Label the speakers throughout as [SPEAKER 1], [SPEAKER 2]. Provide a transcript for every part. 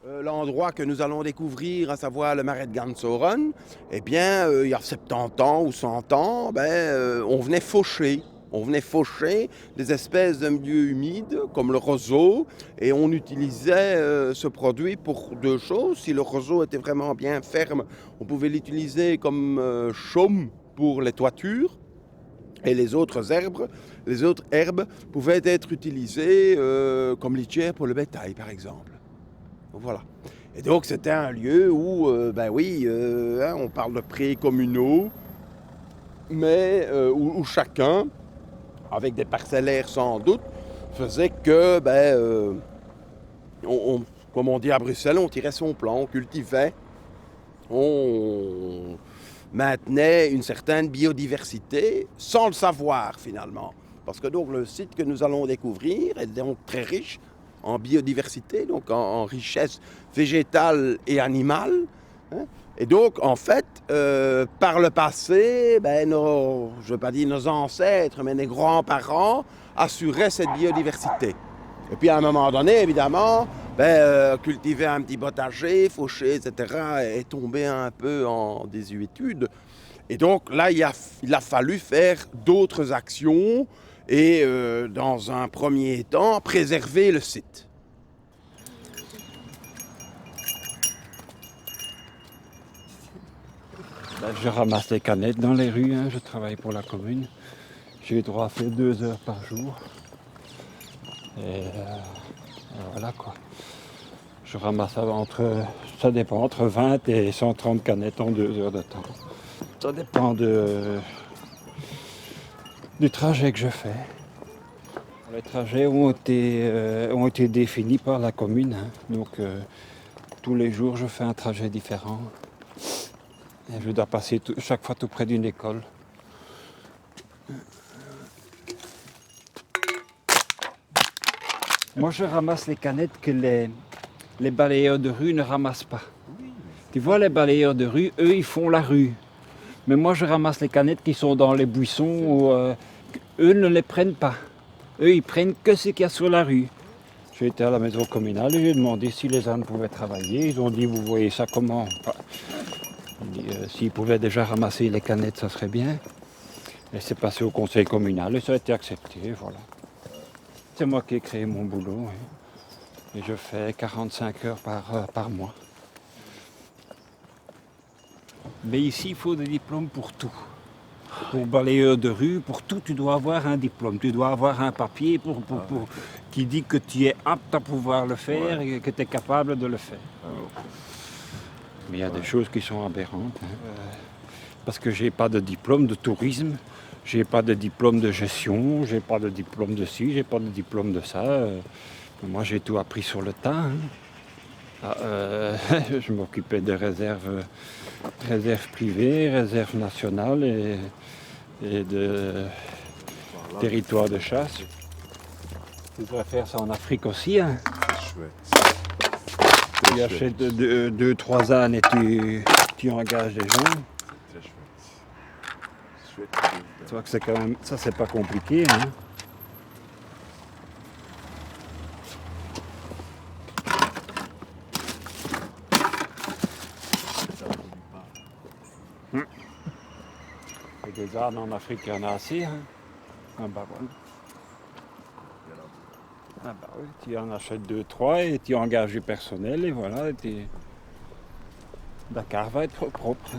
[SPEAKER 1] L'endroit que nous allons découvrir, à savoir le marais de Gansoren, eh bien, il y a 70 ans ou 100 ans, on venait faucher. On venait faucher des espèces de milieux humides comme le roseau et on utilisait ce produit pour deux choses. Si le roseau était vraiment bien ferme, on pouvait l'utiliser comme chaume pour les toitures et les autres herbes pouvaient être utilisées comme litière pour le bétail par exemple. Voilà. Et donc c'était un lieu où, on parle de prés communaux, mais où chacun, avec des parcellaires sans doute, faisait que, comme on dit à Bruxelles, on tirait son plan, on cultivait, on maintenait une certaine biodiversité sans le savoir finalement. Parce que donc le site que nous allons découvrir est donc très riche en biodiversité, donc en richesse végétale et animale. Hein. Et donc, en fait, par le passé, je ne veux pas dire nos ancêtres, mais nos grands-parents assuraient cette biodiversité. Et puis à un moment donné, évidemment, cultiver un petit potager, faucher, etc., est tombé un peu en désuétude. Et donc là, il a fallu faire d'autres actions et, dans un premier temps, préserver le site.
[SPEAKER 2] Je ramasse les canettes dans les rues, je travaille pour la commune. J'ai droit à faire 2 heures par jour. Et voilà quoi. Je ramasse ça dépend, entre 20 et 130 canettes en 2 heures de temps. Ça dépend du trajet que je fais. Les trajets ont été définis par la commune. Donc tous les jours je fais un trajet différent. Et je dois passer chaque fois tout près d'une école. Moi je ramasse les canettes que les balayeurs de rue ne ramassent pas. Tu vois, les balayeurs de rue, eux, ils font la rue. Mais moi, je ramasse les canettes qui sont dans les buissons. Eux ne les prennent pas. Eux, ils prennent que ce qu'il y a sur la rue. J'ai été à la maison communale et j'ai demandé si les ânes pouvaient travailler. Ils ont dit, vous voyez ça comment? S'ils pouvaient déjà ramasser les canettes, ça serait bien. Et c'est passé au conseil communal et ça a été accepté, voilà. C'est moi qui ai créé mon boulot. Et je fais 45 heures par mois. Mais ici, il faut des diplômes pour tout. Pour balayeur de rue, pour tout, tu dois avoir un diplôme. Tu dois avoir un papier qui dit que tu es apte à pouvoir le faire et que tu es capable de le faire. Mais il y a des choses qui sont aberrantes. Parce que j'ai pas de diplôme de tourisme, j'ai pas de diplôme de gestion, j'ai pas de diplôme de ci, j'ai pas de diplôme de ça. Moi, j'ai tout appris sur le tas. Je m'occupais de réserves privées, réserves nationales et de territoires de chasse. Tu devrais faire ça en Afrique aussi.
[SPEAKER 3] C'est chouette.
[SPEAKER 2] Tu achètes 2-3 ânes et tu engages des gens.
[SPEAKER 3] Très chouette.
[SPEAKER 2] Tu vois que c'est quand même, ça c'est pas compliqué. Et des ânes en Afrique, il y en a assez. Ah bah voilà. Ah bah oui, tu en achètes 2-3 et tu engages du personnel et voilà. Dakar va être propre.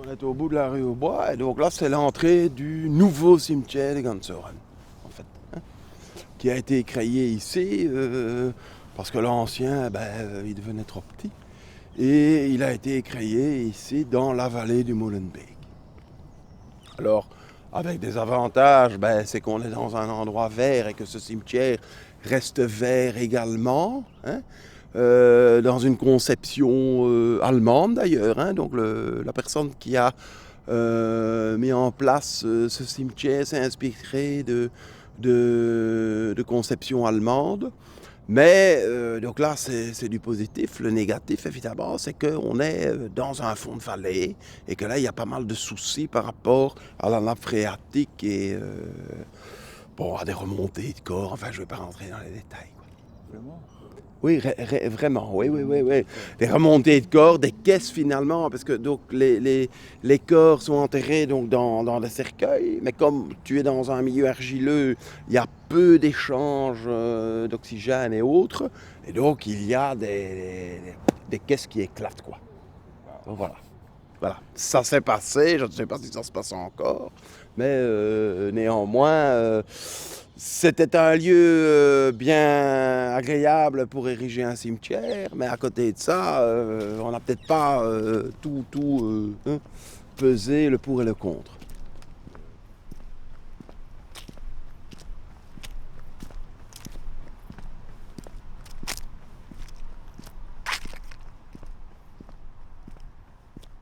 [SPEAKER 1] On est au bout de la rue au bois, et donc là c'est l'entrée du nouveau cimetière de Gansoren, en fait, hein, qui a été créé ici, parce que l'ancien, il devenait trop petit, et il a été créé ici dans la vallée du Molenbeek. Alors, avec des avantages, c'est qu'on est dans un endroit vert et que ce cimetière reste vert également, hein. Dans une conception allemande d'ailleurs. Hein. Donc la personne qui a mis en place ce cimetière s'est inspirée de conception allemande. Mais donc là, c'est du positif. Le négatif, évidemment, c'est qu'on est dans un fond de vallée et que là, il y a pas mal de soucis par rapport à la nappe phréatique et bon, à des remontées de corps. Enfin, je ne vais pas rentrer dans les détails, quoi.
[SPEAKER 3] Vraiment?
[SPEAKER 1] Oui, vraiment, oui, oui, oui, oui. Les remontées de corps, des caisses finalement, parce que donc les corps sont enterrés donc dans des cercueils, mais comme tu es dans un milieu argileux, il y a peu d'échanges d'oxygène et autres, et donc il y a des caisses qui éclatent, quoi. Donc voilà. Voilà, ça s'est passé, je ne sais pas si ça se passe encore, mais néanmoins, c'était un lieu bien agréable pour ériger un cimetière, mais à côté de ça, on n'a peut-être pas tout pesé le pour et le contre.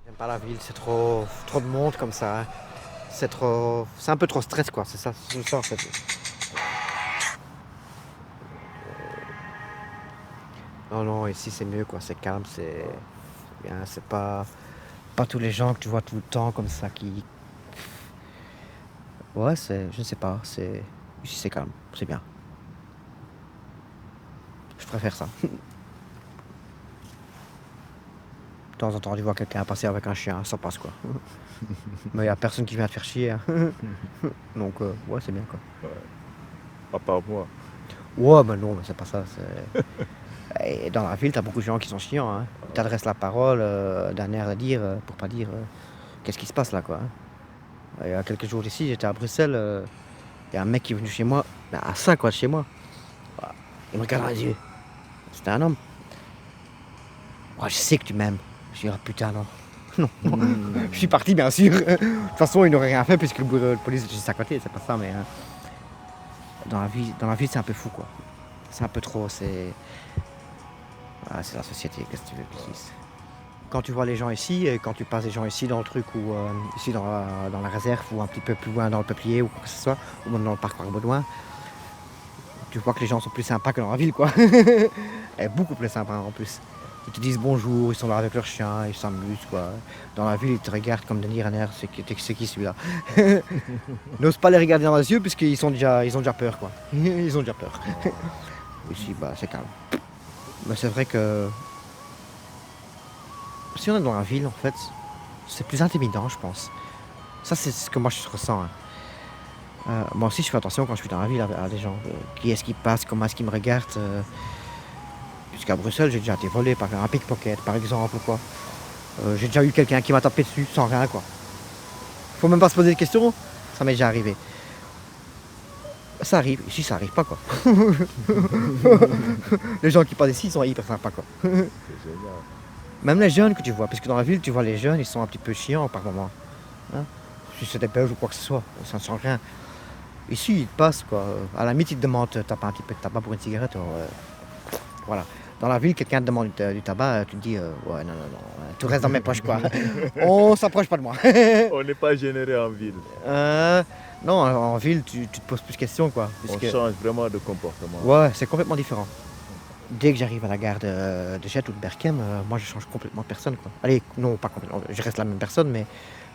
[SPEAKER 4] J'aime pas la ville, c'est trop de monde comme ça, hein. C'est un peu trop stress quoi, c'est ça en fait. Non, ici c'est mieux quoi, c'est calme, c'est bien, c'est pas tous les gens que tu vois tout le temps comme ça qui. Ouais, je ne sais pas, ici c'est calme, c'est bien. Je préfère ça. De temps en temps, tu vois quelqu'un passer avec un chien, ça passe quoi. Mais il n'y a personne qui vient te faire chier, hein. Donc, ouais, c'est bien quoi.
[SPEAKER 3] À part moi.
[SPEAKER 4] Ouais, mais non, mais c'est pas ça. Et dans la ville, t'as beaucoup de gens qui sont chiants, hein. Ils t'adressent la parole d'un air à dire, pour pas dire qu'est-ce qui se passe là quoi, hein. Il y a quelques jours ici, j'étais à Bruxelles, il y a un mec qui est venu chez moi, à 5 de chez moi. Il me regarde dans les yeux. C'était un homme. Ouais, je sais que tu m'aimes. Je dis, ah putain, non. Non. Je suis parti, bien sûr. De toute façon, il n'aurait rien fait puisque le bureau de police est juste à côté, c'est pas ça, mais dans la ville, c'est un peu fou, quoi. C'est un peu trop, c'est la société, qu'est-ce que tu veux que je dise. Quand tu vois les gens ici, et quand tu passes des gens ici dans le truc, ou ici dans la réserve, ou un petit peu plus loin dans le peuplier, ou quoi que ce soit, ou même dans le parc Baudouin, tu vois que les gens sont plus sympas que dans la ville, quoi. Et beaucoup plus sympas en plus. Ils te disent bonjour, ils sont là avec leur chien, ils s'amusent, quoi. Dans la ville, ils te regardent comme Denis Renner, c'est qui celui-là. N'ose pas les regarder dans les yeux puisqu'ils ils ont déjà peur, quoi. Ils ont déjà peur. Ici, bah, c'est calme. Mais c'est vrai que si on est dans la ville, en fait, c'est plus intimidant, je pense. Ça, c'est ce que moi je ressens, hein. Moi aussi, je fais attention quand je suis dans la ville à des gens. Qui est-ce qui passe, comment est-ce qu'ils me regardent. Puisqu'à Bruxelles, j'ai déjà été volé par un pickpocket, par exemple, quoi. J'ai déjà eu quelqu'un qui m'a tapé dessus sans rien, quoi. Faut même pas se poser de questions, ça m'est déjà arrivé. Ça arrive, ici ça arrive pas, quoi. Les gens qui passent ici, ils sont hyper sympas, quoi.
[SPEAKER 3] C'est génial.
[SPEAKER 4] Même les jeunes que tu vois, parce que dans la ville, tu vois les jeunes, ils sont un petit peu chiants par moment. Hein, si c'est des Belges ou quoi que ce soit, ça ne change rien. Ici, ils passent, quoi. À la limite, ils te demandent, t'as pas un petit peu de tabac pour une cigarette, voilà. Dans la ville, quelqu'un te demande du tabac, tu te dis, ouais, non, tout reste dans mes poches, quoi. On s'approche pas de moi.
[SPEAKER 3] On n'est pas généré en ville.
[SPEAKER 4] Non, en ville, tu te poses plus de questions, quoi.
[SPEAKER 3] On change vraiment de comportement.
[SPEAKER 4] Ouais, c'est complètement différent. Dès que j'arrive à la gare de Jette ou de Berchem, moi, je change complètement de personne, quoi. Allez, non, pas complètement, je reste la même personne, mais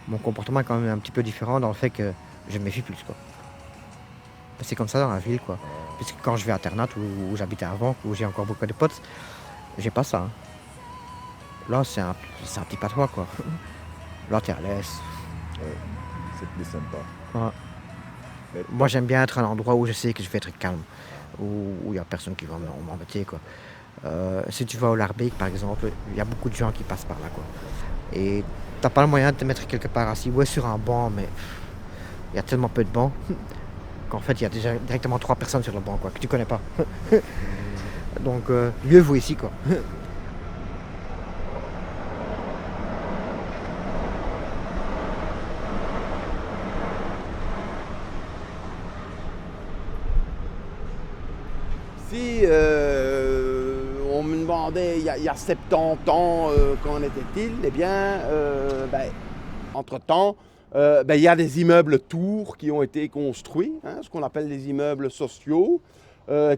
[SPEAKER 4] mon comportement est quand même un petit peu différent dans le fait que je me méfie plus, quoi. C'est comme ça dans la ville, quoi. Puisque quand je vais à Ternat, où j'habitais avant, où j'ai encore beaucoup de potes, j'ai pas ça, hein. Là, c'est un petit patois, quoi. Là, t'es à l'aise.
[SPEAKER 3] Ouais, c'est plus sympa.
[SPEAKER 4] Ouais.
[SPEAKER 3] Mais
[SPEAKER 4] Moi, j'aime bien être à un endroit où je sais que je vais être calme, où il n'y a personne qui va m'embêter, quoi. Si tu vas au Larbeek, par exemple, il y a beaucoup de gens qui passent par là, quoi. Et t'as pas le moyen de te mettre quelque part assis, ouais, sur un banc, mais il y a tellement peu de bancs qu'en fait, il y a déjà directement 3 personnes sur le banc, quoi, que tu connais pas. Donc, mieux vaut ici, quoi.
[SPEAKER 1] Si on me demandait il y a 70 ans qu'en était-il, eh bien, entre-temps, il y a des immeubles tours qui ont été construits, hein, ce qu'on appelle des immeubles sociaux,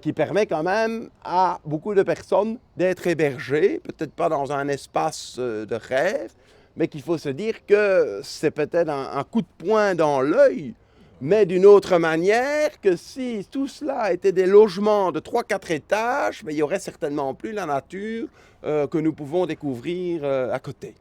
[SPEAKER 1] qui permet quand même à beaucoup de personnes d'être hébergées, peut-être pas dans un espace de rêve, mais qu'il faut se dire que c'est peut-être un coup de poing dans l'œil, mais d'une autre manière que si tout cela était des logements de 3-4 étages, mais il n'y aurait certainement plus la nature que nous pouvons découvrir à côté.